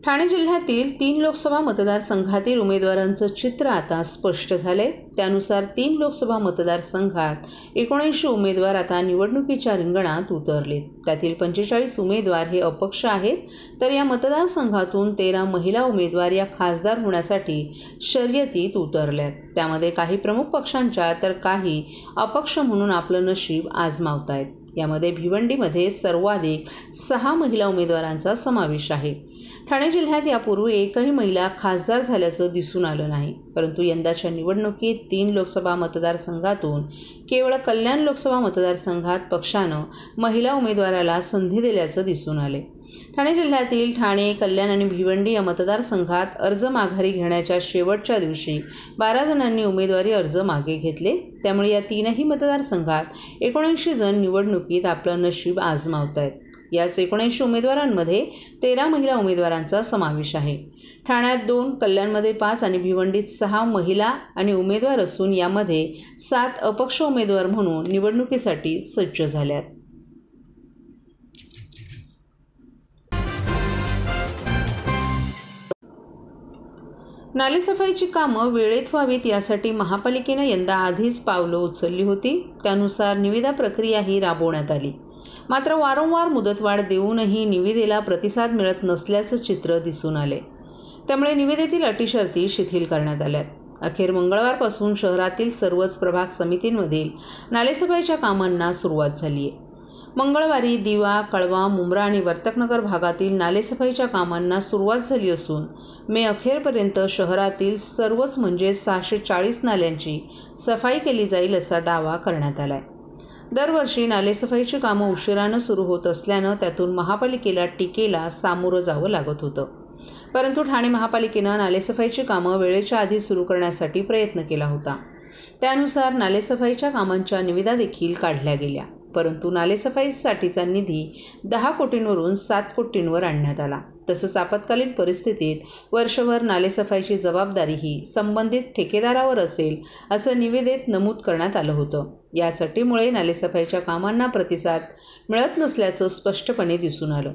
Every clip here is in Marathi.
ठाणे जिल्ह्यातील 3 लोकसभा मतदारसंघातील उमेदवारांचं चित्र आता स्पष्ट झाले। त्यानुसार 3 लोकसभा मतदारसंघात 79 उमेदवार आता निवडणुकीच्या रिंगणात उतरलेत। त्यातील 45 उमेदवार हे अपक्ष आहेत, तर या मतदारसंघातून 13 महिला उमेदवार या खासदार होण्यासाठी शर्यतीत उतरल्यात। त्यामध्ये काही प्रमुख पक्षांच्या तर काही अपक्ष म्हणून आपलं नशीब आजमावतायत। यामध्ये भिवंडीमध्ये सर्वाधिक 6 महिला उमेदवारांचा समावेश आहे। ठाणे जिल्ह्यात यापूर्वी एकही महिला खासदार झाल्याचं दिसून आलं नाही, परंतु यंदाच्या निवडणुकीत 3 लोकसभा मतदारसंघातून केवळ कल्याण लोकसभा मतदारसंघात पक्षानं महिला उमेदवाराला संधी दिल्याचं दिसून आले। ठाणे जिल्ह्यातील ठाणे, कल्याण आणि भिवंडी या मतदारसंघात अर्ज माघारी घेण्याच्या शेवटच्या दिवशी 12 जणांनी उमेदवारी अर्ज मागे घेतले। त्यामुळे या 3ही मतदारसंघात 79 जण निवडणुकीत आपलं नशीब आजमावतायत। याच 79 उमेदवारांमध्ये 13 महिला उमेदवारांचा समावेश आहे। ठाण्यात 2, कल्याणमध्ये 5 आणि भिवंडीत 6 महिला आणि उमेदवार असून यामध्ये 7 अपक्ष उमेदवार म्हणून निवडणुकीसाठी सज्ज झाल्यात। नालेसफाईची कामं वेळेत व्हावीत यासाठी महापालिकेनं यंदा आधीच पावलं उचलली होती। त्यानुसार निविदा प्रक्रियाही राबवण्यात आली। मात्र वारंवार मुदतवाढ देऊनही निविदेला प्रतिसाद मिळत नसल्याचं चित्र दिसून आले। त्यामुळे निविदेतील अटीशर्ती शिथिल करण्यात आल्यात। अखेर मंगळवारपासून शहरातील सर्वच प्रभाग समितींमधील नालेसफाईच्या कामांना सुरुवात झाली आहे। मंगळवारी दिवा, कळवा, मुंब्रा आणि वर्तकनगर भागातील नालेसफाईच्या कामांना सुरुवात झाली असून मे अखेरपर्यंत शहरातील सर्वच म्हणजे 640 नाल्यांची सफाई केली जाईल असा दावा करण्यात आला आहे। दरवर्षी नालेसफाईची कामं उशिरानं सुरू होत असल्यानं त्यातून महापालिकेला टीकेला सामोरं जावं लागत होतं। परंतु ठाणे महापालिकेनं नालेसफाईची कामं वेळेच्या आधी सुरू करण्यासाठी प्रयत्न केला होता। त्यानुसार नालेसफाईच्या कामांच्या निविदा देखील काढल्या गेल्या, परंतु नालेसफाईसाठीचा निधी 10 कोटींवरून 7 कोटींवर आणण्यात आला। तसंच आपत्कालीन परिस्थितीत वर्षभर नालेसफाईची जबाबदारीही संबंधित ठेकेदारावर असेल असं निविदेत नमूद करण्यात आलं होतं। याच अटीमुळे नालेसफाईच्या कामांना प्रतिसाद मिळत नसल्याचं स्पष्टपणे दिसून आलं।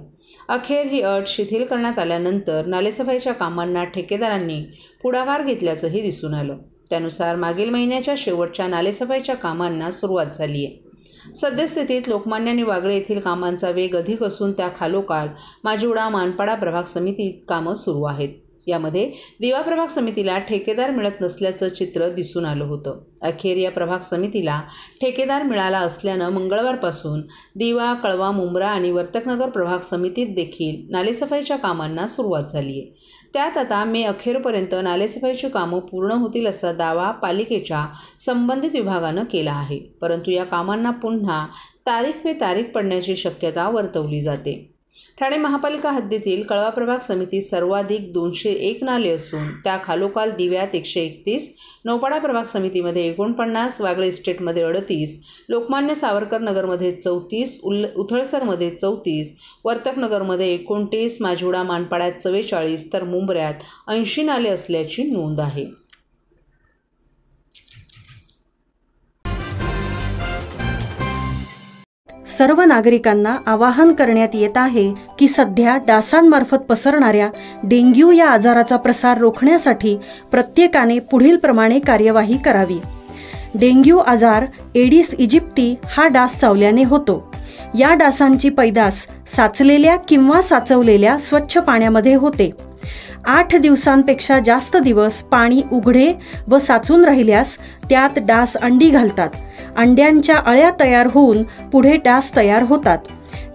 अखेर ही अट शिथिल करण्यात आल्यानंतर नालेसफाईच्या कामांना ठेकेदारांनी पुढाकार घेतल्याचंही दिसून आलं। त्यानुसार मागील महिन्याच्या शेवटच्या नालेसफाईच्या कामांना सुरुवात झाली आहे। सद्यस्थितीत लोकमान्य आणि वागळे येथील कामांचा वेग अधिक असून त्या खालोखाल माजिवडा, मानपाडा प्रभाग समितीत कामं सुरू आहेत। यामध्ये दिवा प्रभाग समितीला ठेकेदार मिळत नसल्याचं चित्र दिसून आलं होतं। अखेर या प्रभाग समितीला ठेकेदार मिळाला असल्यानं मंगळवारपासून दिवा, कळवा, मुंब्रा आणि वर्तकनगर प्रभाग समितीत देखील नालेसफाईच्या कामांना सुरुवात झाली आहे। त्यात आता मे अखेरपर्यंत नालेसफाईची कामं पूर्ण होतील असा दावा पालिकेच्या संबंधित विभागानं केला आहे, परंतु या कामांना पुन्हा तारीख पे तारीख पडण्याची शक्यता वर्तवली जाते। ठाणे महापालिका हद्दीतील कळवा प्रभाग समितीत सर्वाधिक 201 नाले असून त्या खालोखाल दिव्यात 131, नौपाडा प्रभाग समितीमध्ये 49, वागळे इस्टेटमध्ये 38, लोकमान्य सावरकर नगरमध्ये 34, उथळसरमध्ये 34, वर्तकनगरमध्ये 29, माजिवडा मानपाड्यात 44 तर मुंब्र्यात 80 नाले असल्याची नोंद आहे। सर्व नागरिकांना आवाहन करण्यात येत आहे की सध्या डासांमार्फत पसरणाऱ्या डेंग्यू या आजाराचा प्रसार रोखण्यासाठी प्रत्येकाने पुढील प्रमाणे कार्यवाही करावी। डेंग्यू आजार एडिस इजिप्ती हा डास चावल्याने होतो। या डासांची पैदास साचलेल्या किंवा साचवलेल्या स्वच्छ पाण्यामध्ये होते। 8 दिवसांपेक्षा जास्त दिवस पाणी उघडे व साचून राहिल्यास त्यात डास अंडी घालतात। अंड्यांच्या अळ्या तयार होऊन पुढे डास तयार होतात।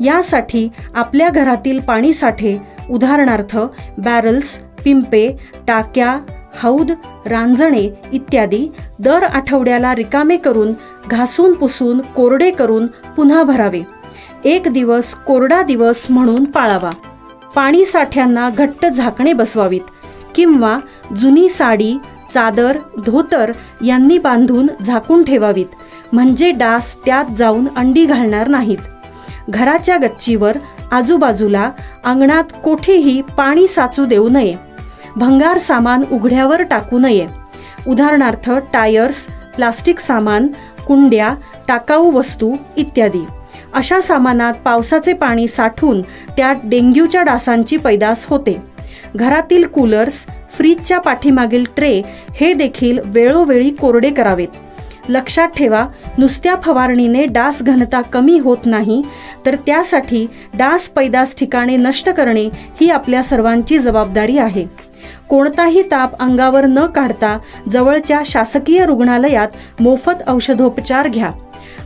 यासाठी आपल्या घरातील पाणी साठे उदाहरणार्थ बॅरल्स, पिंपे, टाक्या, हौद, रांजणे इत्यादी दर आठवड्याला रिकामे करून घासून पुसून कोरडे करून पुन्हा भरावे। 1 दिवस कोरडा दिवस म्हणून पाळावा। पाणी साठ्यांना घट्ट झाकणे बसवावीत किंवा जुनी साडी, चादर, धोतर यांनी बांधून झाकून ठेवावीत, म्हणजे डास त्यात जाऊन अंडी घालणार नाहीत। घराच्या गच्चीवर, आजूबाजूला, अंगणात कोठेही पाणी साचू देऊ नये। भंगार सामान उघड्यावर टाकू नये, उदाहरणार्थ टायर्स, प्लास्टिक सामान, कुंड्या, टाकाऊ वस्तू इत्यादी। अशा सामानात पावसाचे पाणी साठून त्यात डेंग्यूच्या डासांची पैदास होते। घरातील कूलर्स, फ्रीजच्या पाठीमागील ट्रे हे देखील वेळोवेळी कोरडे करावेत. लक्षात ठेवा, नुसत्या फवारणीने डास घनता कमी होत नाही, तर त्यासाठी डास पैदास ठिकाणे नष्ट करणे ही आपल्या सर्वांची जबाबदारी आहे. कोणताही ताप अंगावर न काढता जवळच्या शासकीय रुग्णालयात मोफत औषधोपचार घ्या.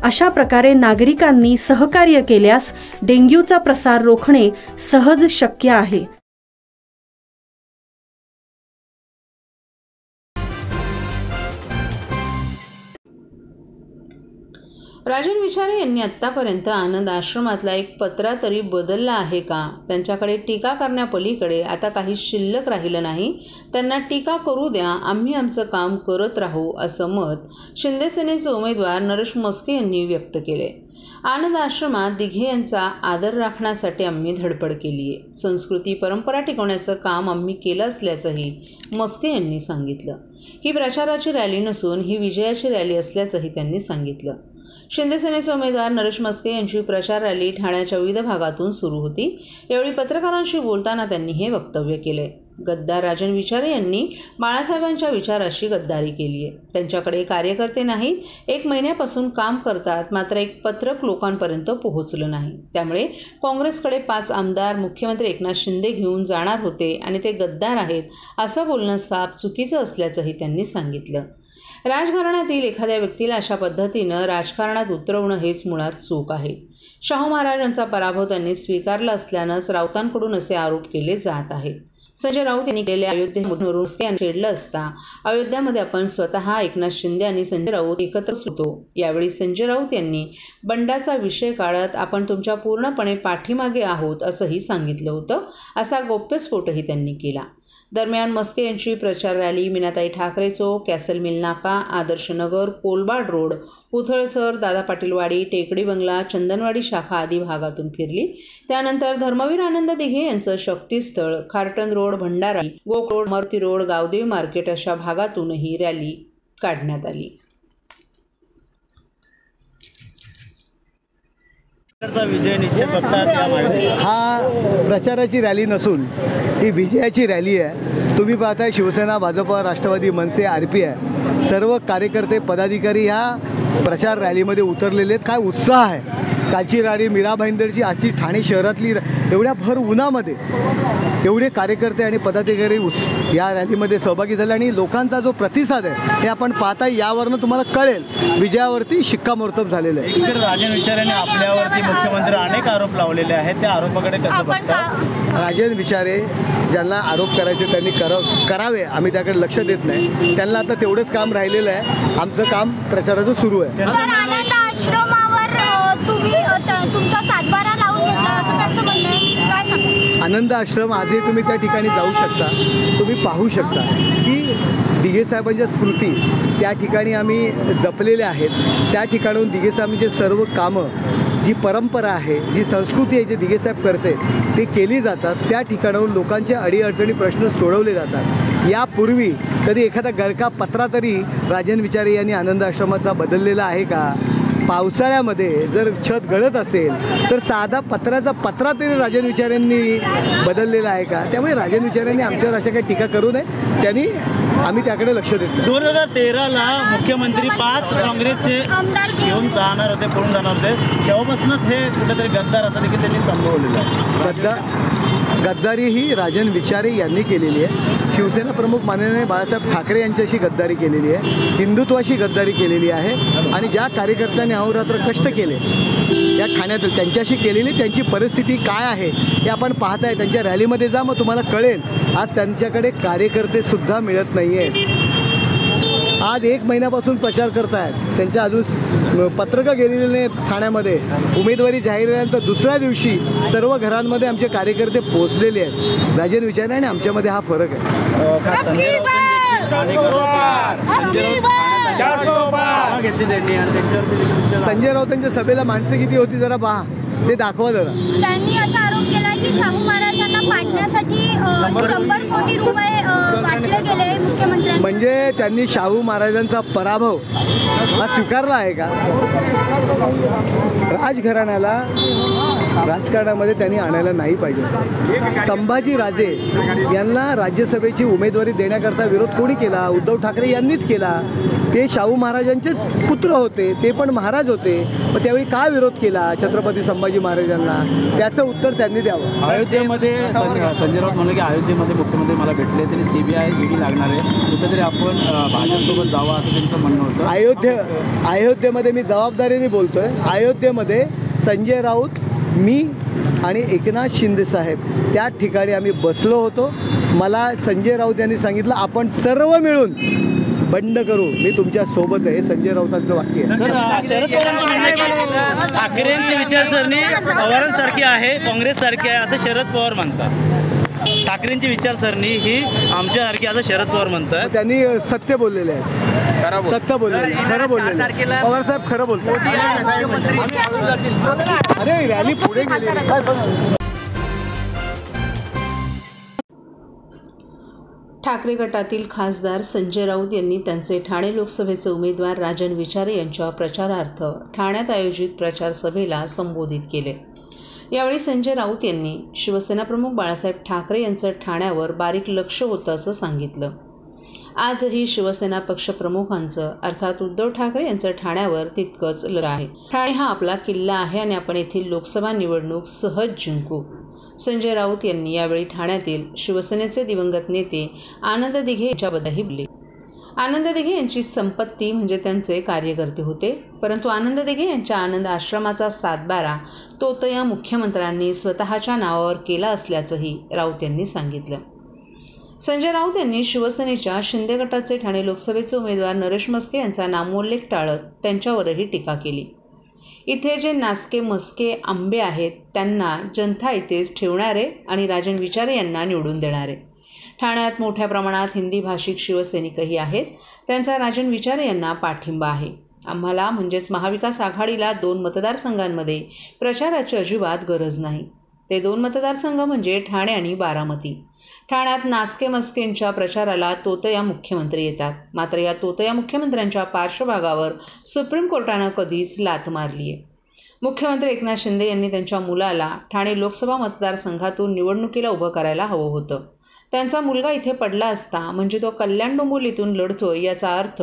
अशा प्रकारे नागरिकांनी सहकार्य केल्यास डेंग्यूचा प्रसार रोखणे सहज शक्य आहे. राजन विचारे यांनी आत्तापर्यंत आनंद आश्रमातला एक पत्रा तरी बदलला आहे का? त्यांच्याकडे टीका करण्यापलीकडे आता काही शिल्लक राहिलं नाही. त्यांना टीका करू द्या, आम्ही आमचं काम करत राहू, असं मत शिंदे सेनेचे उमेदवार नरेश म्हस्के यांनी व्यक्त केले. आनंद आश्रमात दिघे यांचा आदर राखण्यासाठी आम्ही धडपड केली आहे. संस्कृती परंपरा टिकवण्याचं काम आम्ही केलं असल्याचंही म्हस्के यांनी सांगितलं. ही प्रचाराची रॅली नसून ही विजयाची रॅली असल्याचंही त्यांनी सांगितलं. शिंदे सेनेचे उमेदवार नरेश म्हस्के यांची प्रचार रॅली ठाण्याच्या विविध भागातून सुरू होती. यावेळी पत्रकारांशी बोलताना त्यांनी हे वक्तव्य केले. गद्दार राजन विचारे यांनी बाळासाहेबांच्या विचाराशी गद्दारी केली आहे. त्यांच्याकडे कार्यकर्ते नाहीत, 1 महिन्यापासून काम करतात, मात्र एक पत्रक लोकांपर्यंत पोहोचलं नाही. त्यामुळे काँग्रेसकडे 5 आमदार मुख्यमंत्री एकनाथ शिंदे घेऊन जाणार होते आणि ते गद्दार आहेत असं बोलणं साफ चुकीचं असल्याचंही त्यांनी सांगितलं. राजघराण्यातील एखाद्या व्यक्तीला अशा पद्धतीनं राजकारणात उतरवणं हेच मुळात चूक आहे. शाहू महाराजांचा पराभव त्यांनी स्वीकारला असल्यानंच राऊतांकडून असे आरोप केले जात आहेत. संजय राऊत यांनी केलेल्या अयोध्येमधून म्हस्के यांनी छेडलं असता अयोध्यामध्ये आपण स्वतः एकनाथ शिंदे आणि संजय राऊत एकत्र होतो. यावेळी संजय राऊत यांनी बंडाचा विषय काढत आपण तुमच्या पूर्णपणे पाठीमागे आहोत असंही सांगितलं होतं. असा गौप्यस्फोटही त्यांनी केला. दरम्यान म्हस्के यांची प्रचार रॅली मीनाताई ठाकरे चौक, कॅसल मिल नाका, आदर्श नगर, कोलबाड रोड, उथळसर, दादा पाटील वाडी, टेकडी बंगला, चंदनवाडी शाखा आदी भागातून फिरली. त्यानंतर धर्मवीर आनंद दिघे यांचं शक्तीस्थळ खारटन रोड, भंडारा, गोक road, Maruti road, Gavdevi market अशा भागातूनही रॅली काढण्यात आली. विजय निश्चित बघतात. हा प्रचाराची रॅली नसून ही विजयाची रॅली आहे. तुम्ही पाहताय शिवसेना, भाजप, राष्ट्रवादी, मनसे, RPI सर्व कार्यकर्ते पदाधिकारी ह्या प्रचार रॅलीमध्ये उतरलेले आहेत. काय उत्साह आहे. कालची रॅली मीरा भाईंदरची, आजची ठाणे शहरातली एवढ्या भर उन्हामध्ये एवढे कार्यकर्ते आणि पदाधिकारी या रॅलीमध्ये सहभागी झाले आणि लोकांचा जो प्रतिसाद आहे हे आपण पाहताय. यावरनं तुम्हाला कळेल विजयावरती शिक्कामोर्तब झालेलं आहे. इकडे राजन विचारेने आपल्यावरती मुख्यमंत्री अनेक आरोप लावलेले आहेत. त्या आरोपाकडे कसं बघतात? राजन विचारे ज्यांना आरोप करायचे त्यांनी करावे, आम्ही त्याकडे लक्ष देत नाही. त्यांना आता तेवढंच काम राहिलेलं आहे. आमचं काम प्रचाराचं सुरू आहे. आनंद आश्रमावर तुम्ही तुमचा सातबारा लावून घेतला असं त्यांचं म्हणणं आहे. काय सांगता? आनंद आश्रम आजही तुम्ही त्या ठिकाणी जाऊ शकता. तुम्ही पाहू शकता की दिघे साहेबांच्या स्मृती त्या ठिकाणी आम्ही जपलेल्या आहेत. त्या ठिकाणून दिघे साहेबांचे सर्व कामं, जी परंपरा आहे, जी संस्कृती आहे, जे दिघे साहेब करते ते केली जातात. त्या ठिकाणाहून लोकांच्या अडीअडचणी प्रश्न सोडवले जातात. यापूर्वी कधी एखादा गळका पत्रा तरी राजन विचारे यांनी आनंद आश्रमाचा बदललेला आहे का? पावसाळ्यामध्ये जर छत गळत असेल तर साधा पत्राचा पत्रा तरी राजन विचारेंनी बदललेला आहे का? त्यामुळे राजन विचारेंनी आमच्यावर अशा काही टीका करू नये. त्यांनी आम्ही त्याकडे लक्ष देतो. 2013ला मुख्यमंत्री 5 काँग्रेसचे घेऊन जाणार होते, पळून जाणार होते. तेव्हापासूनच हे कुठेतरी गद्दार असं देखील त्यांनी संभवलेलं आहे. गद्दारी ही राजन विचारे यांनी केलेली आहे. शिवसेना प्रमुख माननीय बाळासाहेब ठाकरे यांच्याशी गद्दारी केलेली आहे. हिंदुत्वाशी गद्दारी केलेली आहे. आणि ज्या कार्यकर्त्यांनी अहोरात्र कष्ट केले या ठाण्यात त्यांच्याशी केलेली त्यांची परिस्थिती काय आहे हे आपण पाहताय. त्यांच्या रॅलीमध्ये जा, मग तुम्हाला कळेल. आज त्यांच्याकडे कार्यकर्तेसुद्धा मिळत नाही आहेत. आज 1 महिन्यापासून प्रचार करतायत. त्यांच्या अजून पत्रकं गेलेले नाही ठाण्यामध्ये. उमेदवारी जाहीर झाल्यानंतर दुसऱ्या दिवशी सर्व घरांमध्ये आमचे कार्यकर्ते पोहोचलेले आहेत. राजन विचारे आणि आमच्यामध्ये हा फरक आहे. संजय राऊतांच्या सभेला माणसं किती होती जरा पहा, ते दाखवा जरा. त्यांनी असा आरोप केला की शाहू महाराजांना पाडण्यासाठी 100 कोटी रुपये वाटले गेले मुख्यमंत्र्यांनी. म्हणजे त्यांनी शाहू महाराजांचा पराभव हा स्वीकारला आहे का? राजघराण्याला राजकारणामध्ये त्यांनी आणायला नाही पाहिजे. संभाजी राजे यांना राज्यसभेची उमेदवारी देण्याकरता विरोध कोणी केला? उद्धव ठाकरे यांनीच केला. ते शाहू महाराजांचेच पुत्र होते, ते पण महाराज होते. मग त्यावेळी का विरोध केला छत्रपती संभाजी महाराजांना? त्याचं उत्तर त्यांनी द्यावं. अयोध्येमध्ये संजय राऊत म्हणलं की अयोध्येमध्ये मुख्यमंत्री मला भेटले, त्यांनी CBI ईडी लागणार आहे, कुठेतरी आपण भाजपसोबत जावं असं त्यांचं म्हणणं होतं. अयोध्येमध्ये मी जबाबदारीने बोलतोय. अयोध्येमध्ये संजय राऊत, मी आणि एकनाथ शिंदे साहेब त्या ठिकाणी आम्ही बसलो होतो. मला संजय राऊत यांनी सांगितलं आपण सर्व मिळून बंड करू, मी तुमच्या सोबत आहे. हे संजय राऊतांचं वाक्य आहे. शरद पवारांचं म्हणणं की ठाकरेंची विचारसरणी पवारांसारखी आहे, काँग्रेससारखी आहे असं शरद पवार म्हणतात. ठाकरेंची विचारसरणी ही आमच्यासारखी असं शरद पवार म्हणतात. त्यांनी सत्य बोललेले आहेत, सत्य बोललेले, खरं बोललेले. पवारसाहेब खरं बोलतात. अरे रॅली पुढे गेली. ठाकरे गटातील खासदार संजय राऊत यांनी त्यांचे ठाणे लोकसभेचे उमेदवार राजन विचारे यांच्या प्रचारार्थ ठाण्यात आयोजित प्रचार सभेला संबोधित केले. यावेळी संजय राऊत यांनी शिवसेनाप्रमुख बाळासाहेब ठाकरे यांचं ठाण्यावर बारीक लक्ष होतं असं सांगितलं. आजही शिवसेना पक्षप्रमुखांचं अर्थात उद्धव ठाकरे यांचं ठाण्यावर तितकंच लक्ष आहे. ठाणे हा आपला किल्ला आहे आणि आपण येथील लोकसभा निवडणूक सहज जिंकू. संजय राऊत यांनी यावेळी ठाण्यातील शिवसेनेचे दिवंगत नेते आनंद दिघे यांच्याबद्दलही बोलले. आनंद दिघे यांची संपत्ती म्हणजे त्यांचे कार्यकर्ते होते, परंतु आनंद दिघे यांच्या आनंद आश्रमाचा सातबारा तोतया मुख्यमंत्र्यांनी स्वतःच्या नावावर केला असल्याचंही राऊत यांनी सांगितलं. संजय राऊत यांनी शिवसेनेच्या शिंदे गटाचे ठाणे लोकसभेचे उमेदवार नरेश म्हस्के यांचा नामोल्लेख टाळत त्यांच्यावरही टीका केली. इथे जे नासके मस्के आंबे आहेत त्यांना जनता इथेच ठेवणारे आणि राजन विचारे यांना निवडून देणारे. ठाण्यात मोठ्या प्रमाणात हिंदी भाषिक शिवसैनिकही आहेत, त्यांचा राजन विचारे यांना पाठिंबा आहे. आम्हाला म्हणजेच महाविकास आघाडीला 2 मतदारसंघांमध्ये प्रचाराची अजिबात गरज नाही. ते 2 मतदारसंघ म्हणजे ठाणे आणि बारामती. ठाण्यात नासके मस्केंच्या प्रचाराला तोतया मुख्यमंत्री येतात, मात्र या तोतया मुख्यमंत्र्यांच्या पार्श्वभागावर सुप्रीम कोर्टानं कधीच लाथ मारली आहे. मुख्यमंत्री एकनाथ शिंदे यांनी त्यांच्या मुलाला ठाणे लोकसभा मतदारसंघातून निवडणुकीला उभं करायला हवं होतं. त्यांचा मुलगा इथे पडला असता म्हणजे तो कल्याण डोंबिवलीतून लढतोय याचा अर्थ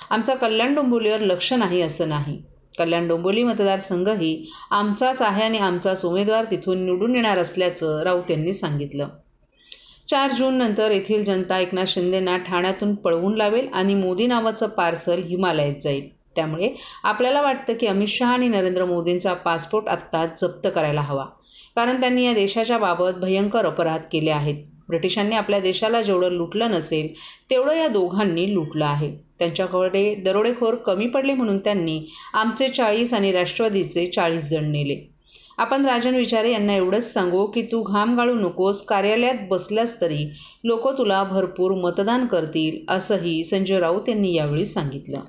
आमचा कल्याण डोंबिवलीवर लक्ष नाही असं नाही. कल्याण डोंबिवली मतदारसंघही आमचाच आहे आणि आमचाच उमेदवार तिथून निवडून येणार असल्याचं राऊत यांनी सांगितलं. 4 जूननंतर येथील जनता एकनाथ शिंदेंना ठाण्यातून पळवून लावेल आणि मोदी नावाचं पार्सल हिमालयात जाईल. त्यामुळे आपल्याला वाटतं की अमित शहा आणि नरेंद्र मोदींचा पासपोर्ट आत्ताच जप्त करायला हवा, कारण त्यांनी या देशाच्या बाबत भयंकर अपराध केले आहेत. ब्रिटिशांनी आपल्या देशाला जेवढं लुटलं नसेल तेवढं या दोघांनी लुटलं आहे. त्यांच्याकडे दरोडेखोर कमी पडले म्हणून त्यांनी आमचे 40 आणि राष्ट्रवादीचे 40 जण नेले. आपण राजन विचारे यांना एवढंच सांगू की तू घाम गाळू नकोस, कार्यालयात बसलास तरी लोक तुला भरपूर मतदान करतील असंही संजय राऊत यांनी यावेळी सांगितलं.